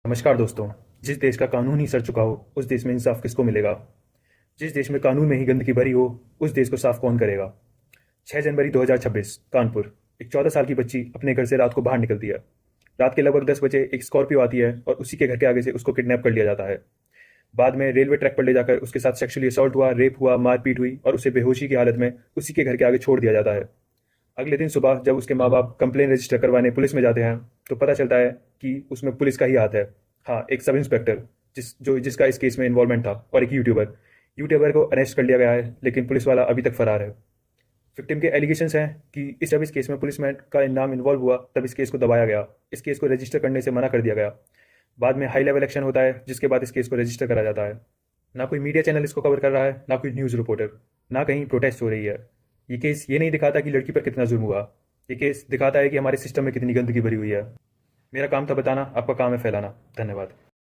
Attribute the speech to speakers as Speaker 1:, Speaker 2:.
Speaker 1: नमस्कार दोस्तों। जिस देश का कानून ही सड़ चुका हो उस देश में इंसाफ किसको मिलेगा। जिस देश में कानून में ही गंदगी भरी हो उस देश को साफ कौन करेगा। 6 जनवरी 2026 कानपुर। एक 14 साल की बच्ची अपने घर से रात को बाहर निकलती है। रात के लगभग 10 बजे एक स्कॉर्पियो आती है और उसी के घर के आगे से उसको किडनैप कर लिया जाता है। बाद में रेलवे ट्रैक पर ले जाकर उसके साथ सेक्सुअली असॉल्ट हुआ, रेप हुआ, मारपीट हुई और उसे बेहोशी की हालत में उसी के घर के आगे छोड़ दिया जाता है। अगले दिन सुबह जब उसके माँ बाप कंप्लेन रजिस्टर करवाने पुलिस में जाते हैं तो पता चलता है कि उसमें पुलिस का ही हाथ है। हाँ, एक सब इंस्पेक्टर जिसका इस केस में इन्वॉल्वमेंट था और एक यूट्यूबर को अरेस्ट कर लिया गया है, लेकिन पुलिस वाला अभी तक फरार है। विक्टिम के एलिगेशंस हैं कि जब इस केस में पुलिसमैन का नाम इन्वॉल्व हुआ तब इस केस को दबाया गया, इस केस को रजिस्टर करने से मना कर दिया गया। बाद में हाई लेवल एक्शन होता है जिसके बाद इस केस को रजिस्टर करा जाता है। ना कोई मीडिया चैनल इसको कवर कर रहा है, ना कोई न्यूज़ रिपोर्टर, ना कहीं प्रोटेस्ट हो रही है। ये केस ये नहीं दिखाता कि लड़की पर कितना जुल्म हुआ, ये केस दिखाता है कि हमारे सिस्टम में कितनी गंदगी भरी हुई है। मेरा काम था बताना, आपका काम है फैलाना। धन्यवाद।